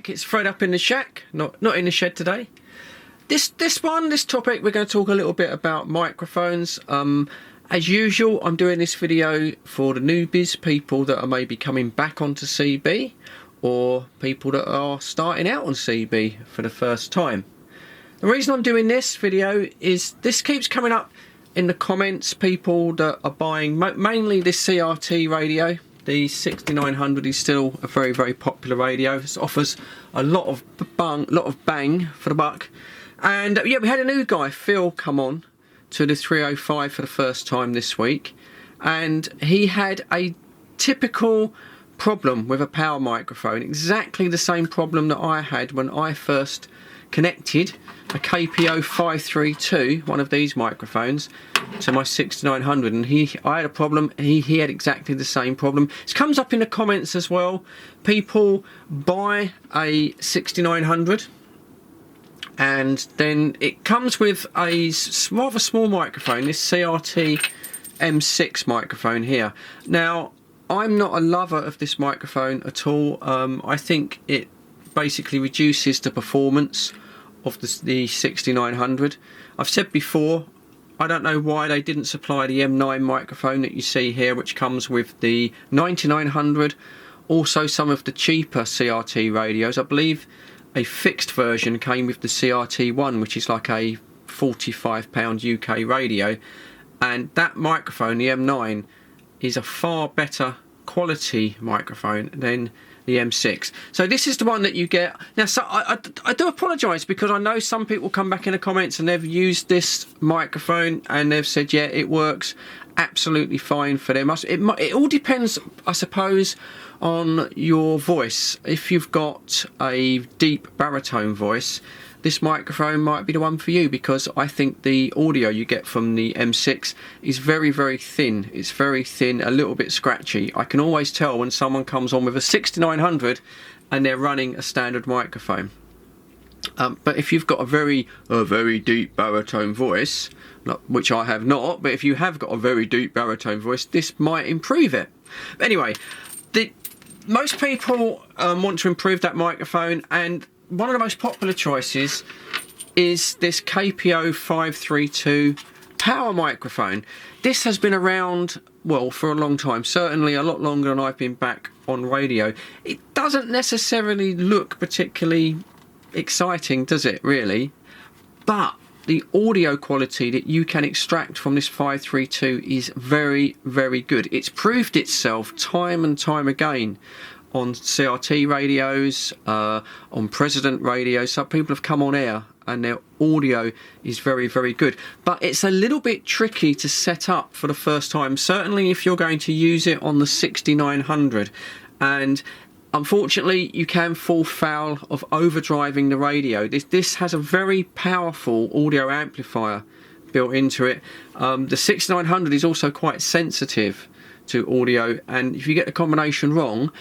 back. It's Fred up in the shack, not in the shed today. This topic, we're going to talk a little bit about microphones. As usual, I'm doing this video for the newbies, people that are maybe coming back onto CB, or people that are starting out on CB for the first time. The reason I'm doing this video is this keeps coming up in the comments. People that are buying mainly this CRT radio. The 6900 is still a very, very popular radio. It offers a lot of bang for the buck. And yeah, we had a new guy, Phil, come on to the 305 for the first time this week, and he had a typical problem with a power microphone, exactly the same problem that I had when I first connected a KPO 532, one of these microphones, to my 6900, and I had a problem. He had exactly the same problem. It comes up in the comments as well. People buy a 6900 and then it comes with a rather small microphone, this CRT M6 microphone here. Now, I'm not a lover of this microphone at all. I think it basically reduces the performance of the 6900. I've said before, I don't know why they didn't supply the M9 microphone that you see here, which comes with the 9900. Also some of the cheaper CRT radios. I believe a fixed version came with the CRT1, which is like a £45 UK radio, and that microphone, the M9, is a far better quality microphone than the M6. So this is the one that you get. Now, so I do apologise, because I know some people come back in the comments and they've used this microphone and they've said, yeah, it works absolutely fine for them. It all depends, I suppose, on your voice. If you've got a deep baritone voice, this microphone might be the one for you, because I think the audio you get from the M6 is very, very thin. It's very thin, a little bit scratchy. I can always tell when someone comes on with a 6900 and they're running a standard microphone. But if you've got a very deep baritone voice, which I have not, but if you have got a very deep baritone voice, this might improve it. But anyway, most people want to improve that microphone, and one of the most popular choices is this KPO 532 power microphone. This has been around, well, for a long time, certainly a lot longer than I've been back on radio. It doesn't necessarily look particularly exciting, does it, really? But the audio quality that you can extract from this 532 is very, very good. It's proved itself time and time again on CRT radios, on President radios. Some people have come on air and their audio is very, very good. But it's a little bit tricky to set up for the first time, certainly if you're going to use it on the 6900. And unfortunately, you can fall foul of overdriving the radio. This has a very powerful audio amplifier built into it. The 6900 is also quite sensitive to audio, and if you get the combination wrong,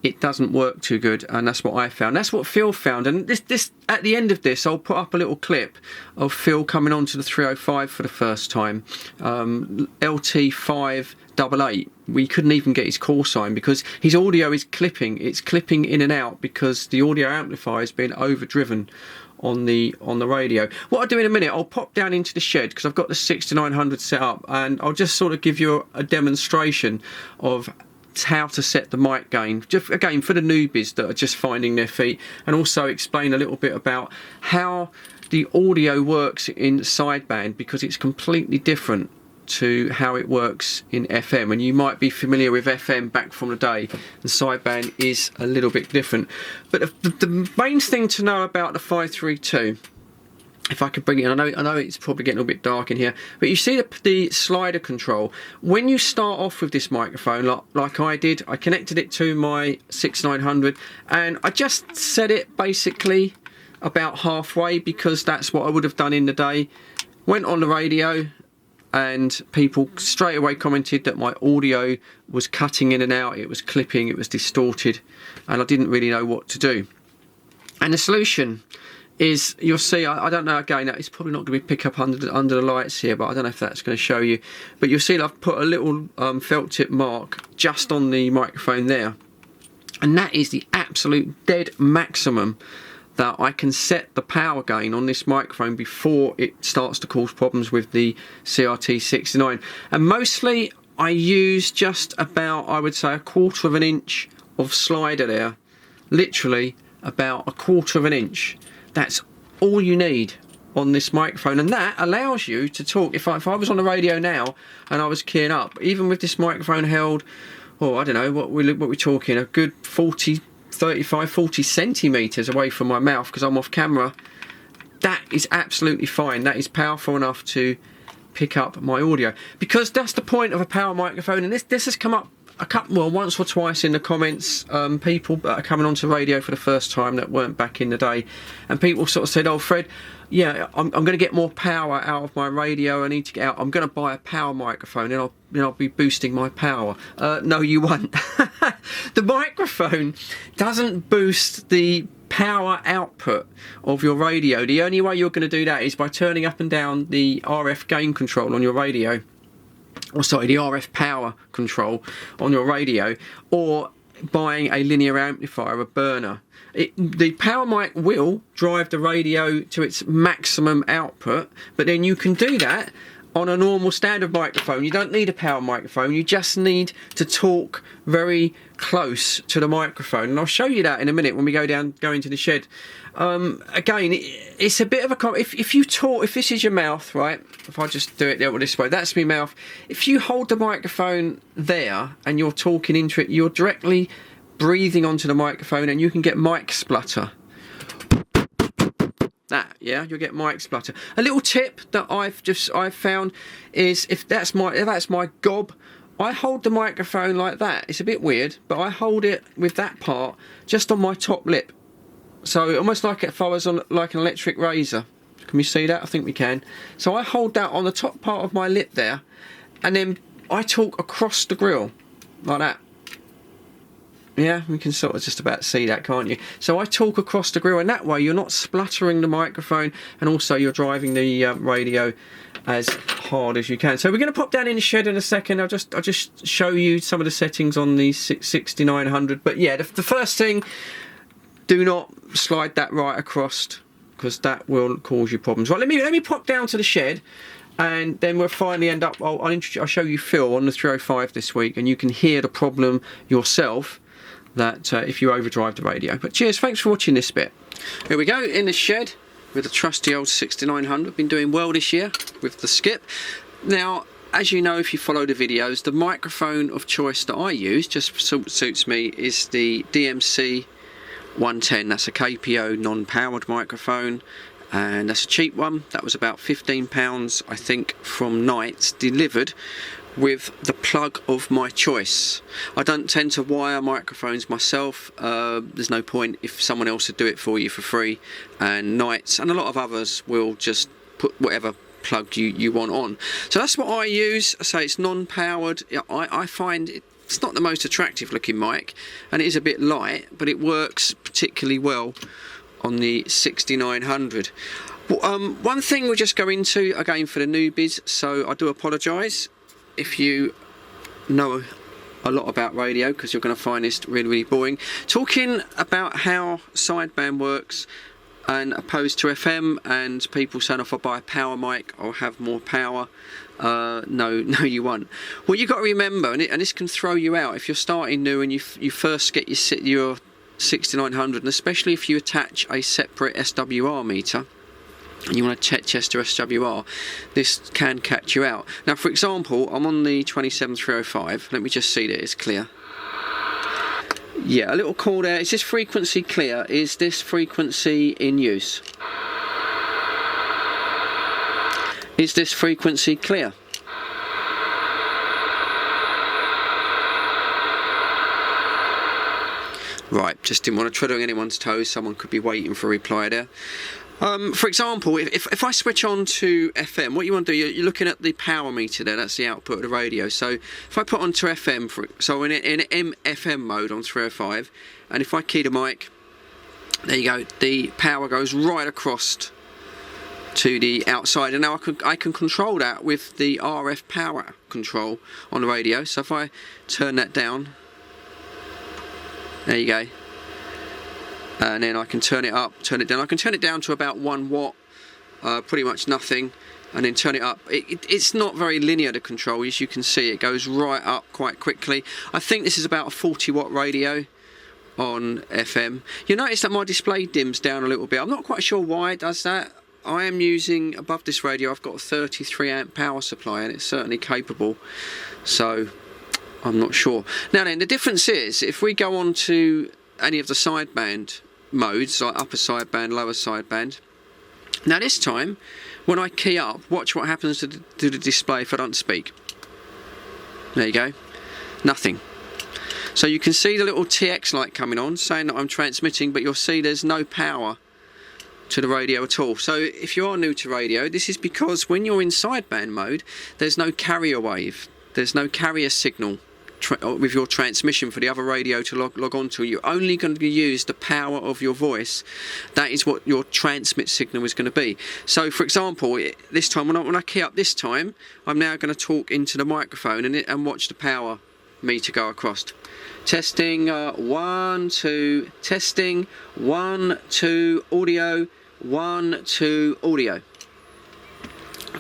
it doesn't work too good, and that's what I found. That's what Phil found, and this at the end of this, I'll put up a little clip of Phil coming on to the 305 for the first time, LT588. We couldn't even get his call sign because his audio is clipping. It's clipping in and out because the audio amplifier has been overdriven on the radio. What I'll do in a minute, I'll pop down into the shed because I've got the 6900 set up, and I'll just sort of give you a demonstration of how to set the mic gain, just again for the newbies that are just finding their feet, and also explain a little bit about how the audio works in sideband, because it's completely different to how it works in FM, and you might be familiar with FM back from the day, and sideband is a little bit different. But the main thing to know about the 532, if I could bring it in, I know it's probably getting a bit dark in here, but you see the slider control. When you start off with this microphone, like I did, I connected it to my 6900, and I just set it basically about halfway, because that's what I would have done in the day. Went on the radio, and people straight away commented that my audio was cutting in and out, it was clipping, it was distorted, and I didn't really know what to do. And the solution is, you'll see, I don't know, again, it's probably not going to be pick up under the lights here, but I don't know if that's going to show you, but you'll see that I've put a little felt tip mark just on the microphone there, and that is the absolute dead maximum that I can set the power gain on this microphone before it starts to cause problems with the CRT 69. And mostly I use just about, I would say, 1/4 of an inch of slider there, literally about 1/4 of an inch. That's all you need on this microphone, and that allows you to talk. If I was on the radio now and I was keying up, even with this microphone held, oh, I don't know, what we're talking, a good 40 centimeters away from my mouth because I'm off camera, that is absolutely fine. That is powerful enough to pick up my audio, because that's the point of a power microphone. And this has come up once or twice in the comments. People that are coming onto radio for the first time that weren't back in the day, and people sort of said, oh Fred, yeah, I'm going to get more power out of my radio, I need to get out, I'm going to buy a power microphone and I'll be boosting my power. No, you won't. The microphone doesn't boost the power output of your radio. The only way you're going to do that is by turning up and down the RF gain control on your radio, or sorry, the RF power control on your radio, or buying a linear amplifier, a burner. The power mic will drive the radio to its maximum output, but then you can do that on a normal standard microphone. You don't need a power microphone, you just need to talk very close to the microphone, and I'll show you that in a minute when we go into the shed. Again, it's a bit of a if you talk, if this is your mouth, right, if I just do it this way, that's my mouth. If you hold the microphone there and you're talking into it, you're directly breathing onto the microphone, and you can get mic splutter. That, yeah, you'll get mic splutter. A little tip that I've found is, if that's my gob, I hold the microphone like that. It's a bit weird, but I hold it with that part just on my top lip. So almost like if I was on like an electric razor. Can we see that? I think we can. So I hold that on the top part of my lip there, and then I talk across the grill like that. Yeah, we can sort of just about see that, can't you? So I talk across the grill, and that way you're not spluttering the microphone, and also you're driving the radio as hard as you can. So we're going to pop down in the shed in a second. I'll just show you some of the settings on the 6900. But yeah, the first thing, do not slide that right across, because that will cause you problems. Right, let me pop down to the shed, and then we'll finally end up. I'll show you Phil on the 305 this week, and you can hear the problem yourself, that if you overdrive the radio. But cheers, thanks for watching this bit. Here we go in the shed with the trusty old 6900. Been doing well this year with the skip. Now, as you know, if you follow the videos, the microphone of choice that I use, just suits me, is the DMC 110. That's a KPO non-powered microphone, and that's a cheap one. That was about £15, I think, from Knights, delivered with the plug of my choice. I don't tend to wire microphones myself. There's no point if someone else would do it for you for free, and Knights and a lot of others will just put whatever plug you want on. So that's what I use. I say it's non-powered. I find it's not the most attractive looking mic, and it is a bit light, but it works particularly well on the 6900. One thing we'll just go into again for the newbies, so I do apologise if you know a lot about radio, because you're going to find this really boring. Talking about how sideband works and opposed to FM, and people saying if I buy a power mic I'll have more power. No you won't. What you got to remember, and this can throw you out if you're starting new and you first get your 6900, and especially if you attach a separate SWR meter and you want to test your SWR, this can catch you out. Now, for example, I'm on the 27305. Let me just see that it's clear. Yeah, a little call there. Is this frequency clear? Is this frequency in use? Is this frequency clear? Right, just didn't want to tread on anyone's toes. Someone could be waiting for a reply there. For example, if I switch on to FM, what you want to do, you're looking at the power meter there, that's the output of the radio. So if I put onto FM, so in FM mode on 305, and if I key the mic, there you go, the power goes right across to the outside, and now I can control that with the RF power control on the radio. So if I turn that down, There you go. And then I can turn it up, turn it down. I can turn it down to about 1 watt, pretty much nothing, and then turn it up. It's not very linear, the control, as you can see. It goes right up quite quickly. I think this is about a 40 watt radio on FM. You notice that my display dims down a little bit. I'm not quite sure why it does that. I am using, above this radio, I've got a 33 amp power supply, and it's certainly capable, so I'm not sure. Now then, the difference is, if we go on to any of the sideband modes, like upper sideband, lower sideband, now this time, when I key up, watch what happens to the display if I don't speak. There you go, nothing. So you can see the little TX light coming on, saying that I'm transmitting, but you'll see there's no power to the radio at all. So if you are new to radio, this is because when you're in sideband mode, there's no carrier wave, there's no carrier signal with your transmission for the other radio to log on to. You're only going to use the power of your voice. That is what your transmit signal is going to be. So for example, this time when I key up this time, I'm now going to talk into the microphone and watch the power meter go across. Testing, 1, 2, testing, 1, 2, audio, 1, 2, audio.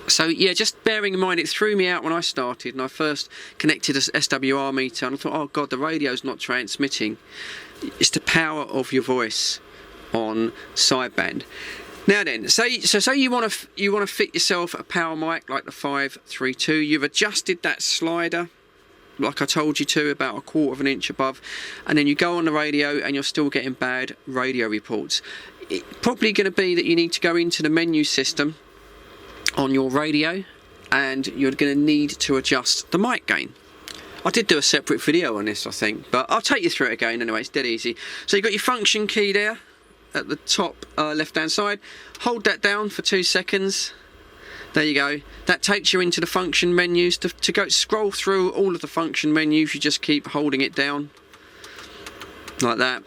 So yeah, just bearing in mind, it threw me out when I started and I first connected a SWR meter and I thought, oh god, the radio's not transmitting. It's the power of your voice on sideband. Now then, say you want to fit yourself a power mic like the 532. You've adjusted that slider like I told you to, about 1/4 of an inch above, and then you go on the radio and you're still getting bad radio reports. It's probably going to be that you need to go into the menu system on your radio and you're going to need to adjust the mic gain. I did do a separate video on this, I think, but I'll take you through it again anyway. It's dead easy. So you've got your function key there at the top left hand side. Hold that down for 2 seconds. There you go. That takes you into the function menus. To go scroll through all of the function menus, you just keep holding it down like that.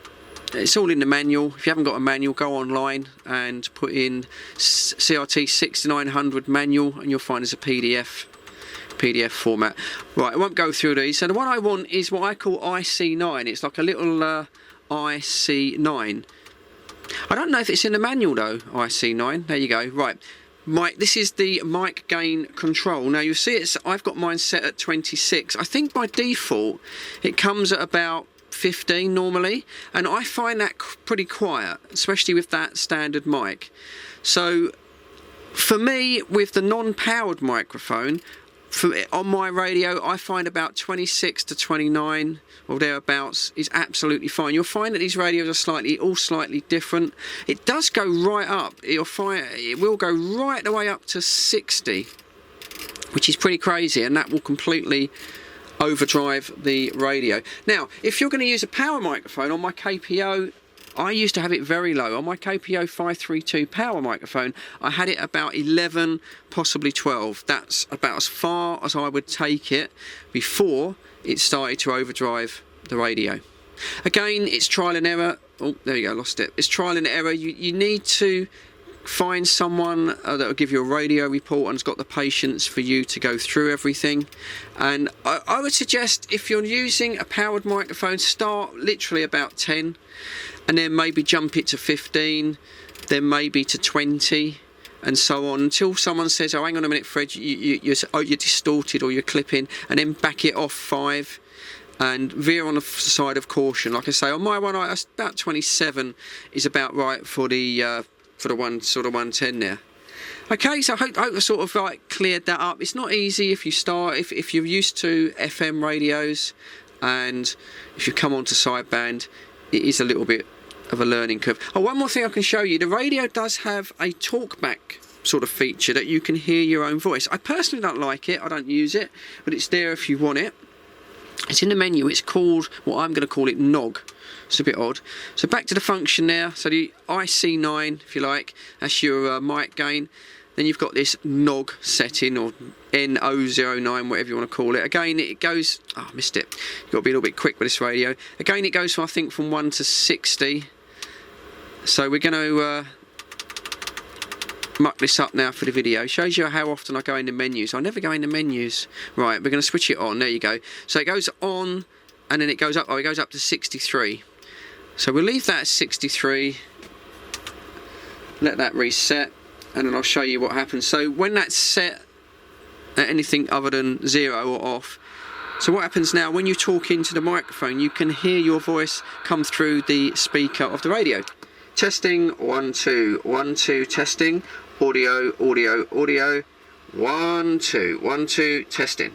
It's all in the manual. If you haven't got a manual, go online and put in CRT 6900 manual and you'll find there's a PDF format. Right, I won't go through these. So the one I want is what I call IC9. It's like a little IC9. I don't know if it's in the manual though, IC9. There you go. Right. This is the mic gain control. Now you'll see I've got mine set at 26. I think by default it comes at about 15 normally, and I find that pretty quiet, especially with that standard mic. So for me, with the non-powered microphone on my radio, I find about 26 to 29 or thereabouts is absolutely fine. You'll find that these radios are all slightly different. It does go right up. You'll find it will go right the way up to 60, which is pretty crazy, and that will completely overdrive the radio. Now, if you're going to use a power microphone on my KPO, I used to have it very low. On my KPO 532 power microphone, I had it about 11, possibly 12. That's about as far as I would take it before it started to overdrive the radio. Again, it's trial and error. Oh, there you go, lost it. It's trial and error. You need to find someone that will give you a radio report and has got the patience for you to go through everything. And I would suggest, if you're using a powered microphone, start literally about 10 and then maybe jump it to 15, then maybe to 20 and so on, until someone says, oh hang on a minute Fred, you're distorted or you're clipping, and then back it off 5 and veer on the side of caution. Like I say, on my one, about 27 is about right for the one sort of 110 there. Okay, so I hope I sort of like cleared that up. It's not easy if you start, if you're used to FM radios, and if you come onto sideband, it is a little bit of a learning curve. Oh, one more thing I can show you. The radio does have a talkback sort of feature that you can hear your own voice. I personally don't like it. I don't use it, but it's there if you want it. It's in the menu. It's called, what I'm going to call it, NOG. It's a bit odd. So back to the function there. So the IC9, if you like, that's your mic gain. Then you've got this NOG setting, or N009, whatever you want to call it. Again, it goes, oh, I missed it. You've got to be a little bit quick with this radio. Again, it goes, I think, from 1 to 60. So we're going to muck this up now for the video. It shows you how often I go into menus. I never go into menus. Right, we're going to switch it on. There you go. So it goes on, and then it goes up. Oh, it goes up to 63. So we'll leave that at 63, let that reset, and then I'll show you what happens. So when that's set at anything other than 0 or off, so what happens now, when you talk into the microphone, you can hear your voice come through the speaker of the radio. Testing, 1 2 1 2, testing, audio audio audio, 1 2 1 2, testing.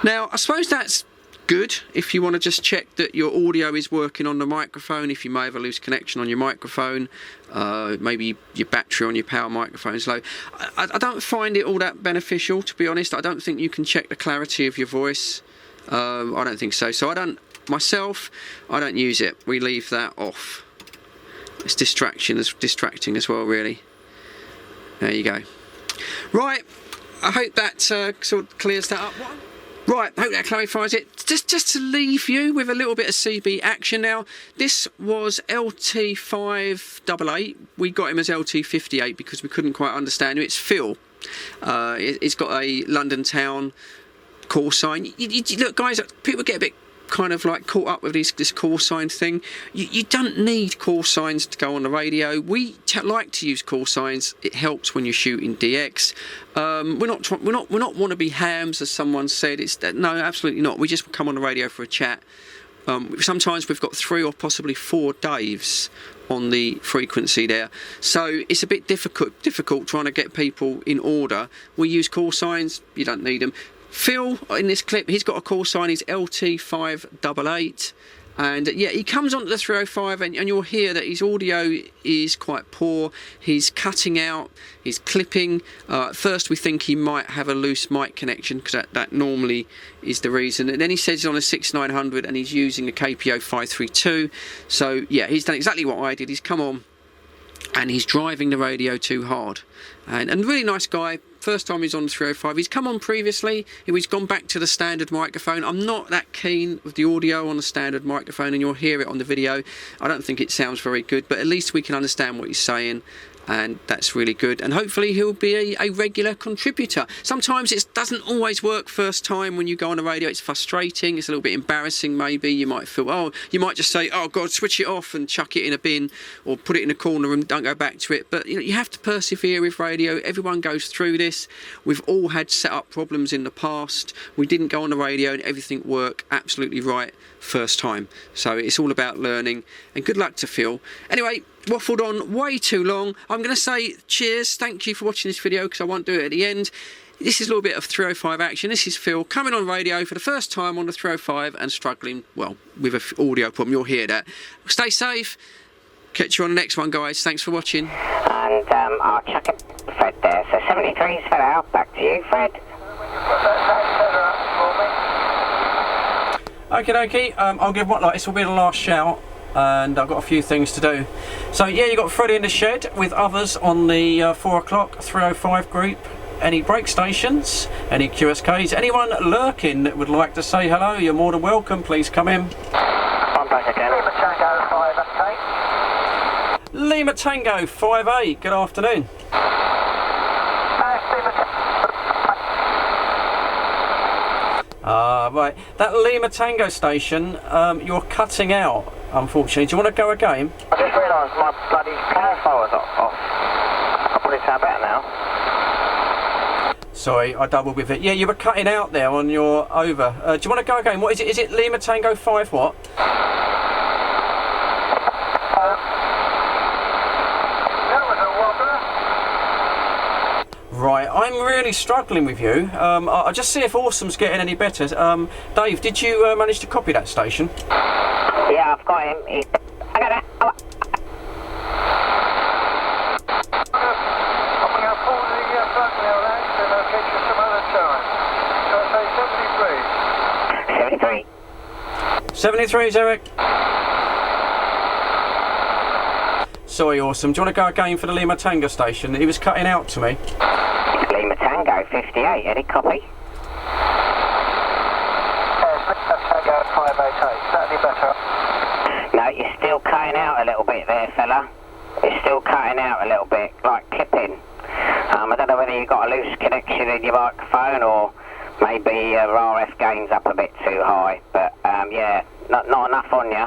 Now I suppose that's good if you want to just check that your audio is working on the microphone. If you may have a loose connection on your microphone, maybe your battery on your power microphone is low. I don't find it all that beneficial, to be honest. I don't think you can check the clarity of your voice. I don't think so. So I don't use it. We leave that off. It's distracting as well, really. There you go. Right, I hope that sort of clears that up. Right, I hope that clarifies it. Just to leave you with a little bit of CB action now. This was LT588. We got him as LT58 because we couldn't quite understand him. It's Phil. It's got a London Town call sign. Look, guys, people get a bit kind of like caught up with this call sign thing. You don't need call signs to go on the radio. We like to use call signs. It helps when you're shooting DX. We're not wannabe hams, as someone said. No, absolutely not. We just come on the radio for a chat. Sometimes we've got 3 or possibly 4 Daves on the frequency there, so it's a bit difficult trying to get people in order. We use call signs. You don't need them. Phil, in this clip, he's got a call sign, he's LT588, and yeah, he comes onto the 305 and you'll hear that his audio is quite poor. He's cutting out, he's clipping. At first we think he might have a loose mic connection, because that normally is the reason. And then he says he's on a 6900 and he's using a KPO 532. So yeah, he's done exactly what I did. He's come on and he's driving the radio too hard. And really nice guy. First time he's on 305. He's come on previously. He's gone back to the standard microphone. I'm not that keen with the audio on the standard microphone, and you'll hear it on the video. I don't think it sounds very good, but at least we can understand what he's saying, and that's really good. And hopefully he'll be a regular contributor. Sometimes it doesn't always work first time when you go on the radio. It's frustrating, it's a little bit embarrassing maybe. You might feel, you might just say, oh God, switch it off and chuck it in a bin, or put it in a corner and don't go back to it. But you have to persevere with radio. Everyone goes through this. We've all had setup problems in the past. We didn't go on the radio and everything worked absolutely right first time. So it's all about learning, and good luck to Phil. Anyway, waffled on way too long. I'm going to say cheers, thank you for watching this video, because I won't do it at the end. This is a little bit of 305 action. This is Phil coming on radio for the first time on the 305 and struggling, well, with an audio problem. You'll hear that. Stay safe. Catch you on the next one, guys. Thanks for watching. And I'll chuck it, Fred there. So 73's fell out. Back to you, Fred. Okie dokie, I'll give one, this will be the last shout, and I've got a few things to do. So yeah, you got Freddie in the shed with others on the 4 o'clock 305 group. Any break stations, any QSKs, anyone lurking that would like to say hello, you're more than welcome. Please come in. I'm back again. Lima Tango 5 Lima Tango 5A, good afternoon. Right, that Lima Tango station, you're cutting out, unfortunately. Do you want to go again? I just realised my bloody clarify was off. I'll put it sound better now. Sorry, I doubled with it. Yeah, you were cutting out there on your over. Do you want to go again? What is it? Is it Lima Tango 5 what? Right, I'm really struggling with you. I'll just see if Awesome's getting any better. Dave, did you manage to copy that station? Yeah, I've got him. I got it. I'm going to pull the front wheel out and I'll catch you some other time. So I say 73. 73 is Eric. Sorry, Awesome. Do you want to go again for the Lima Tango station? He was cutting out to me. Lima Tango 58, any copy? Lima Tango 588, certainly better. No, you're still cutting out a little bit there, fella. You're still cutting out a little bit, like clipping. I don't know whether you've got a loose connection in your microphone, or maybe your RF gain's up a bit too high, but yeah, not enough on you.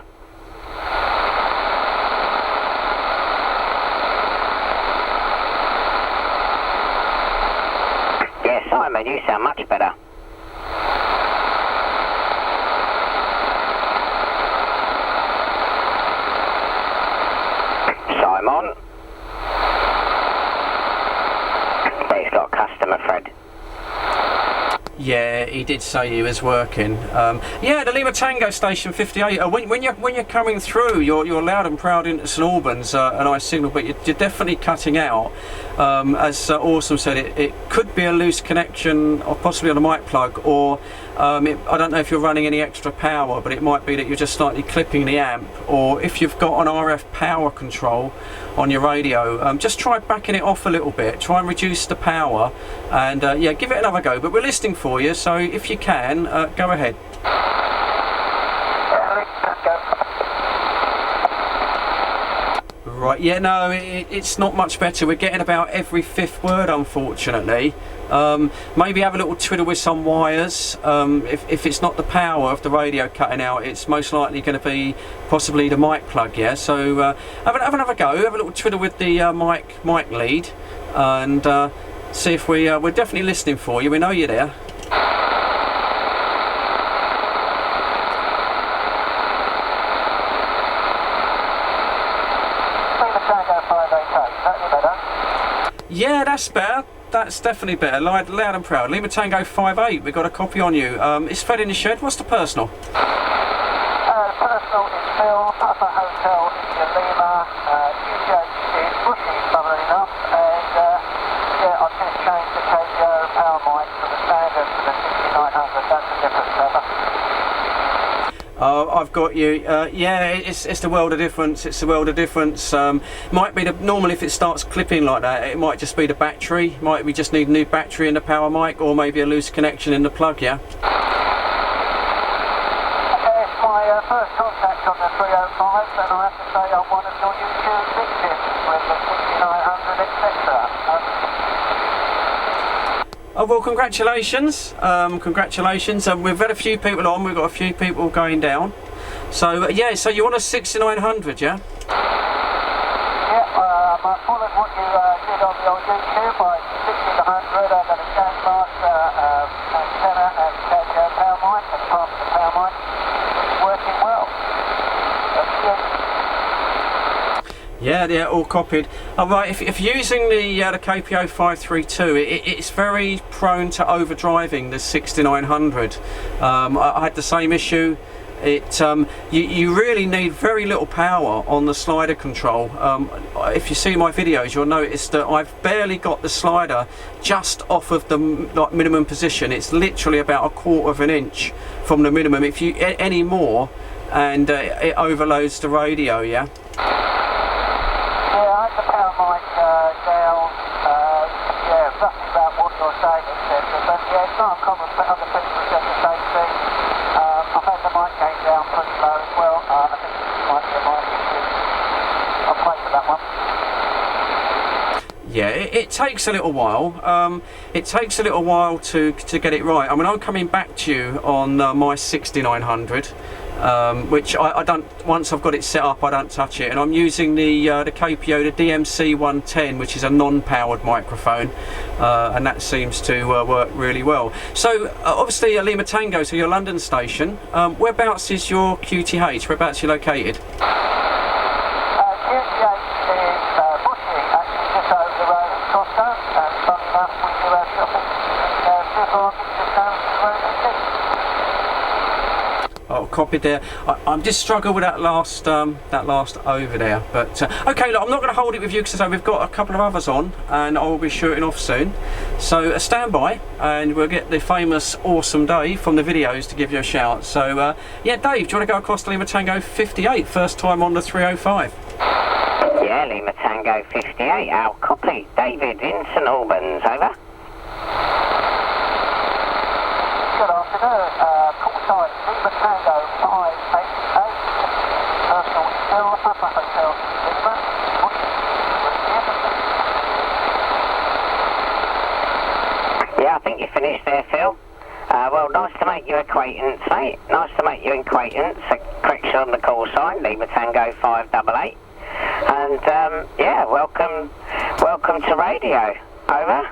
Yeah, Simon, you sound much better. Simon? But he's got a customer, Fred. Yeah, he did say he was working. Yeah, the Lima Tango Station 58. When you're coming through, you're loud and proud into St Albans, a nice signal, but you're definitely cutting out. As Awesome said, it could be a loose connection, or possibly on a mic plug, or I don't know if you're running any extra power, but it might be that you're just slightly clipping the amp, or if you've got an RF power control on your radio, just try backing it off a little bit, try and reduce the power, and yeah, give it another go. But we're listening for you, so if you can, go ahead. Right, yeah, no, it's not much better. We're getting about every fifth word, unfortunately. Maybe have a little twiddle with some wires. If it's not the power of the radio cutting out, it's most likely going to be possibly the mic plug, yeah? So have another go, have a little twiddle with the mic lead, and see if we're definitely listening for you. We know you're there. Yeah, that's better. That's definitely better. Loud and proud. Lima Tango 58. We've got a copy on you. It's Fred in the shed. What's the personal? Personal is Phil, Papa Hotel, Lima, UGH is Bushy, funnily enough, and yeah, I've just changed the KPO power mic from the standard to the 6900. That's the difference, Papa. I've got you. Yeah, it's the world of difference. It's the world of difference. Might be normally if it starts clipping like that, it might just be the battery. Might we just need a new battery in the power mic, or maybe a loose connection in the plug. Yeah. Okay, it's my first contact on the 305, and I have to say I'm one of your YouTube victims with the 6900, etc. Oh well, congratulations, congratulations. We've had a few people on. We've got a few people going down. So yeah, so you want a 6900, yeah? Yeah, I followed what you did on the old YouTube by 6900. I've got a Sandmaster antenna and KPO power mic, and part of the power mic is working well. That's good. Yeah, all copied. Right, if you're using the KPO 532, it's very prone to overdriving the 6900. I had the same issue. You really need very little power on the slider control. If you see my videos, you'll notice that I've barely got the slider just off of the minimum position. It's literally about 1/4 of an inch from the minimum. If you any more, and it overloads the radio, yeah. Yeah, I had the power mic down, yeah, roughly about what you're saying, etc. But yeah, it's not uncommon for other people to get the same thing. I've had the mic gain down pretty low as well. I think this might be a mic issue. I'll play for that one. Yeah, it takes a little while. It takes a little while to get it right. I mean, I'm coming back to you on my 6900. Which I don't, once I've got it set up, I don't touch it, and I'm using the KPO, the DMC 110, which is a non-powered microphone, and that seems to work really well. So obviously Lima Tango, so your London station, whereabouts is your QTH, whereabouts are you located? QTH is Bushy, actually just over the road at Costco, and funny enough we do our shopping in supermarkets just down the road at 6. Oh, copied there. I'm just struggling with that last over there. But okay, look, I'm not going to hold it with you because we've got a couple of others on, and I will be shooting off soon. So stand by, and we'll get the famous Awesome Dave from the videos to give you a shout. So yeah, Dave, do you want to go across to Lima Tango 58? First time on the 305. Yeah, Lima Tango 58. Our copy. David in St Albans. Over. Good afternoon. Call sign Lima Tango 588. Personal still Papa Hotel Lima. Yeah, I think you finished there, Phil. Well, nice to make your acquaintance, mate. Nice to make your acquaintance. Correct on the call sign, Lima Tango 588. And yeah, welcome to radio. Over.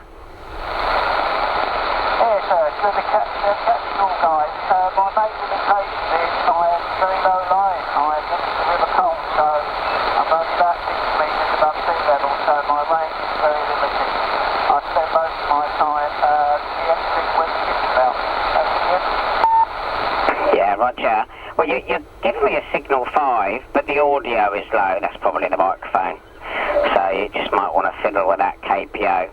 Yes, sir. Good to catch you all, guys. My main limitation is I am very low lying. I am next to the River Colne, so I'm only about 6 metres above sea level, so my range is very limited. I spend most of my time the M6 where the ship's about. Yeah, roger. Well, you're giving me a signal 5, but the audio is low. That's probably the microphone. So you just might want to fiddle with that KPO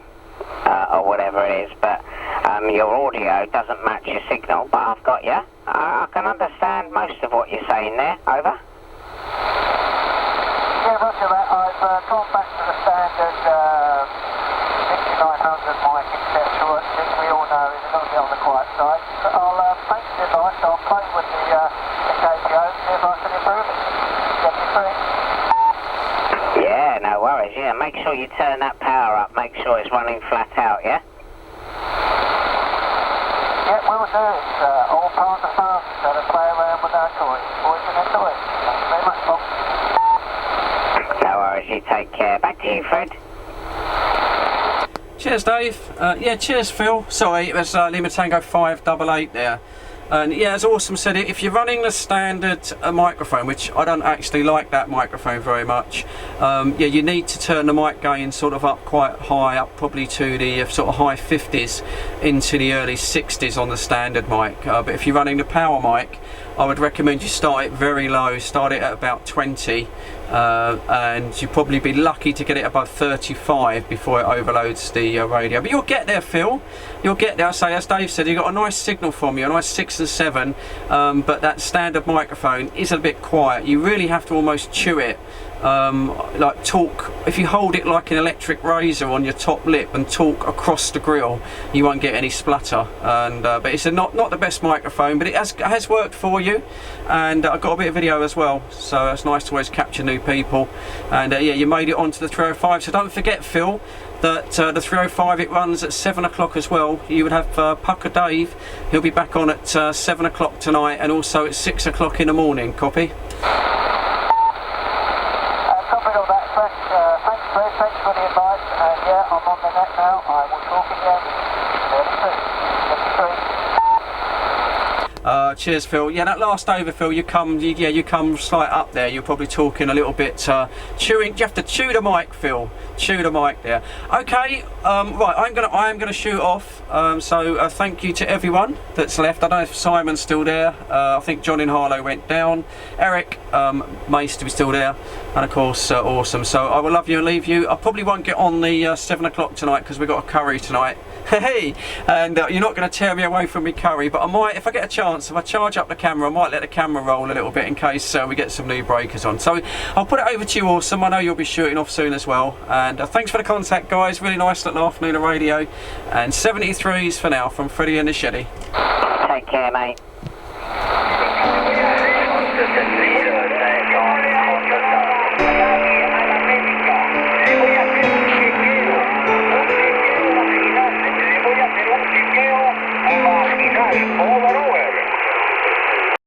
or whatever it is. But your audio doesn't match your signal. But I've got you. I can understand most of what you're saying there. Over. Yeah, roger that. I've gone back to the standard 6900 mic, etc. Which we all know is a little bit on the quiet side. But I'll thanks for the advice. I'll play with the KPO, see if I can improve it. Get me free. Yeah, no worries. Yeah, make sure you turn that power up. Make sure it's running flat out. Yeah. Yeah, we'll do. It's all part of the fun. So to play around with our toys. Boys and their toys. Thanks very much, Bob. No worries. You take care. Back to you, Fred. Cheers, Dave. Yeah, cheers, Phil. Sorry, it was Lima Tango 588 there. And yeah, as Awesome said, if you're running the standard microphone, which I don't actually like that microphone very much, yeah, you need to turn the mic gain sort of up quite high, up probably to the sort of high 50s into the early 60s on the standard mic. But if you're running the power mic, I would recommend you start it very low, start it at about 20, and you'll probably be lucky to get it above 35 before it overloads the radio. But you'll get there, Phil. You'll get there. I say, as Dave said, you've got a nice signal from you, a nice 6 and 7, but that standard microphone is a bit quiet. You really have to almost chew it. Like talk, if you hold it like an electric razor on your top lip and talk across the grill, you won't get any splutter. And but it's not the best microphone, but it has worked for you. And I've got a bit of video as well, so it's nice to always capture new people. And yeah, you made it onto the 305, so don't forget, Phil, that the 305, it runs at 7 o'clock as well. You would have Pucker Dave, he'll be back on at 7 o'clock tonight, and also at 6 o'clock in the morning. Copy? Thanks, Fred. Thanks for the advice. And yeah, I'm on the net now. I will talk again very soon. Cheers, Phil. Yeah, that last over, Phil, you come slight up there. You're probably talking a little bit chewing. You have to chew the mic, Phil. Chew the mic there. Okay, right. I am gonna shoot off. So thank you to everyone that's left. I don't know if Simon's still there. I think John in Harlow went down. Eric may still there, and of course Awesome. So I will love you and leave you. I probably won't get on the 7 o'clock tonight because we've got a curry tonight. Hey, and you're not going to tear me away from me curry, but I might, if I get a chance, if I charge up the camera, I might let the camera roll a little bit in case we get some new breakers on. So I'll put it over to you, Awesome. I know you'll be shooting off soon as well. And thanks for the contact, guys. Really nice little afternoon of radio. And 73s for now from Freddie and the Sheddy. Take care, mate.